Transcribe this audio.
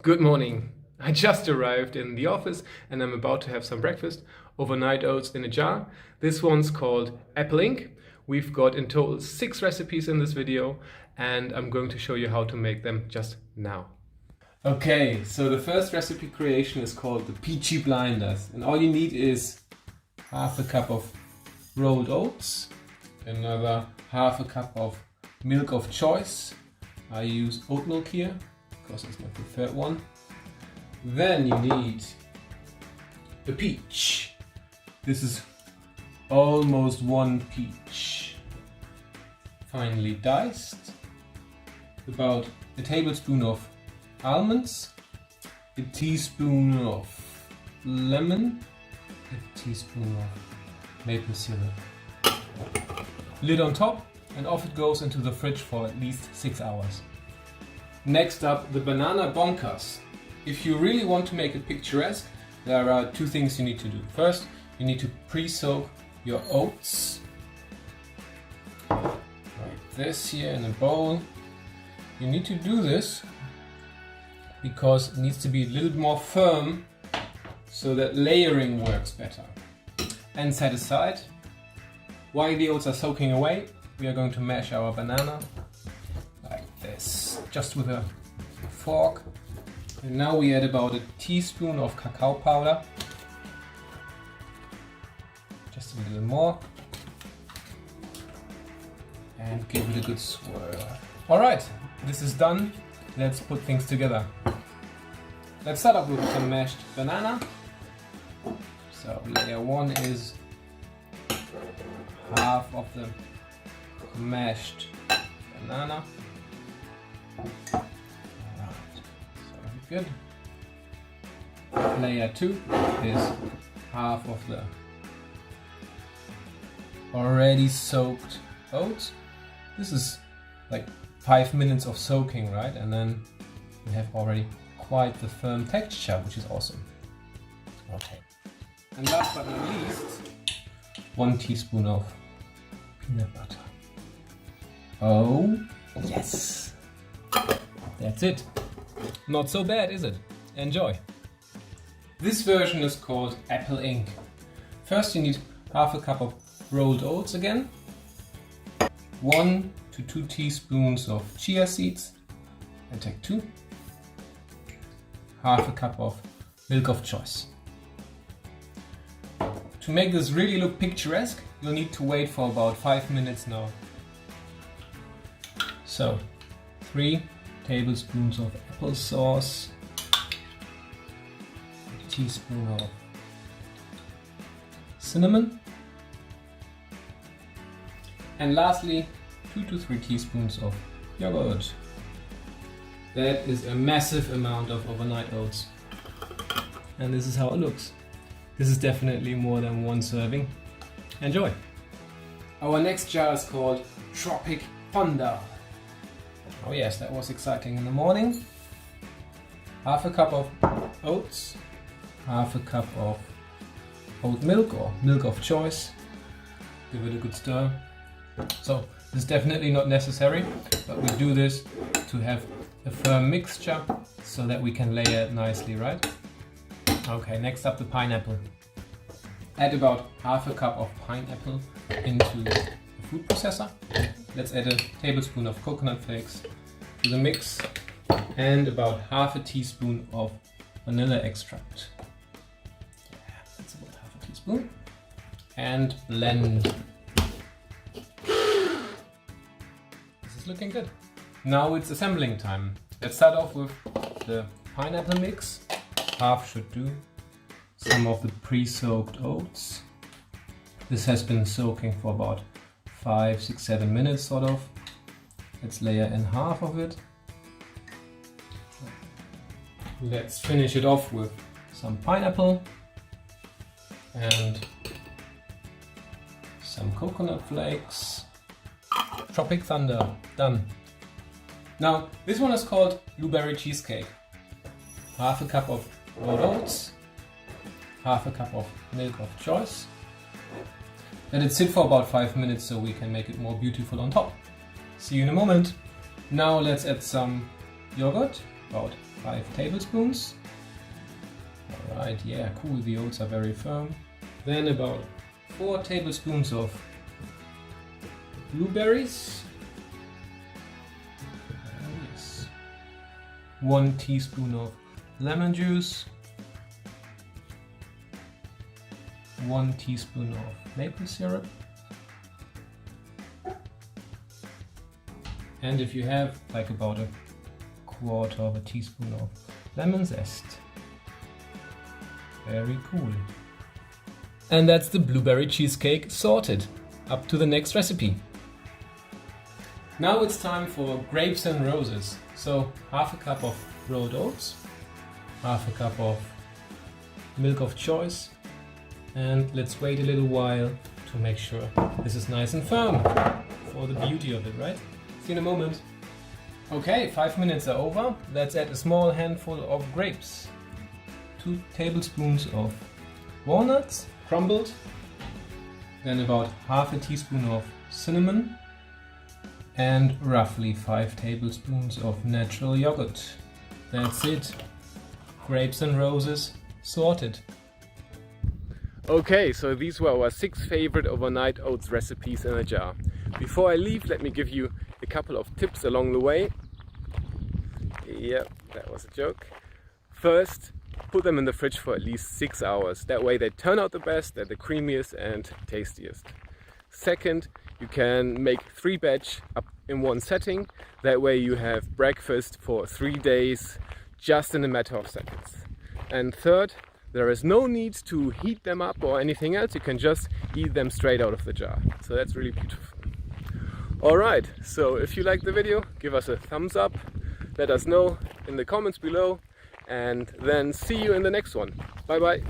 Good morning. I just arrived in the office and I'm about to have some breakfast. Overnight oats in a jar. This one's called Apple Ink. We've got in total 6 recipes in this video and I'm going to show you how to make them just now. Okay, so the first recipe creation is called the Peachy Blinders, and all you need is half a cup of rolled oats, another half a cup of milk of choice. I use oat milk here because it's my preferred one. Then you need a peach. This is almost one peach, finely diced. About a tablespoon of almonds, a teaspoon of lemon, a teaspoon of maple syrup. Lid on top, and off it goes into the fridge for at least 6 hours. Next up, the banana bonkers. If you really want to make it picturesque, there are 2 things you need to do. First, you need to pre-soak your oats, like this here in a bowl. You need to do this because it needs to be a little more firm so that layering works better. And set aside. While the oats are soaking away, we are going to mash our banana like this, just with a fork. And now we add about a teaspoon of cacao powder, just a little more, and give it a good swirl. Alright, this is done. Let's put things together. Let's start off with some mashed banana. So layer 1 is half of the mashed banana. Good. Layer 2 is half of the already soaked oats. This is like 5 minutes of soaking, right? And then we have already quite the firm texture, which is awesome. Okay. And last but not least, 1 teaspoon of peanut butter. Oh, yes! That's it. Not so bad, is it? Enjoy! This version is called Apple Ink. First you need half a cup of rolled oats again, 1 to 2 teaspoons of chia seeds, I take 2, half a cup of milk of choice. To make this really look picturesque, you'll need to wait for about 5 minutes now. So, 3 tablespoons of applesauce, a teaspoon of cinnamon, and lastly 2 to 3 teaspoons of yogurt. That is a massive amount of overnight oats. And this is how it looks. This is definitely more than 1 serving. Enjoy! Our next jar is called Tropic Thunder. Oh yes, that was exciting in the morning. Half a cup of oats, half a cup of oat milk or milk of choice. Give it a good stir. So this is definitely not necessary, but we do this to have a firm mixture so that we can layer it nicely, right? Okay, next up the pineapple. Add about half a cup of pineapple into the food processor. Let's add a tablespoon of coconut flakes to the mix and about half a teaspoon of vanilla extract. Yeah, that's about half a teaspoon. And blend. This is looking good. Now it's assembling time. Let's start off with the pineapple mix. Half should do. Some of the pre-soaked oats. This has been soaking for about 5, 6, 7 minutes sort of. Let's layer in half of it. Let's finish it off with some pineapple and some coconut flakes. Tropic Thunder, done. Now this one is called blueberry cheesecake. Half a cup of rolled oats, half a cup of milk of choice. Let it sit for about 5 minutes so we can make it more beautiful on top. See you in a moment. Now let's add some yogurt, about 5 tablespoons. Alright, yeah, cool, the oats are very firm. Then about 4 tablespoons of blueberries. Yes. 1 teaspoon of lemon juice. 1 teaspoon of maple syrup. And if you have like about a quarter of a teaspoon of lemon zest. Very cool. And that's the blueberry cheesecake sorted. Up to the next recipe. Now it's time for grapes and roses. So half a cup of rolled oats, half a cup of milk of choice, and let's wait a little while to make sure this is nice and firm for the beauty of it, right? See you in a moment. Okay, 5 minutes are over. Let's add a small handful of grapes, 2 tablespoons of walnuts, crumbled, then about half a teaspoon of cinnamon, and roughly 5 tablespoons of natural yogurt. That's it. Grapes and roses sorted. Okay, so these were our 6 favorite overnight oats recipes in a jar. Before I leave, let me give you a couple of tips along the way. Yep, that was a joke. First, put them in the fridge for at least 6 hours. That way they turn out the best, they're the creamiest and tastiest. Second, you can make 3 batch up in one setting. That way you have breakfast for 3 days just in a matter of seconds. And third, there is no need to heat them up or anything else. You can just eat them straight out of the jar. So that's really beautiful. Alright, so if you liked the video, give us a thumbs up. Let us know in the comments below. And then see you in the next one. Bye bye.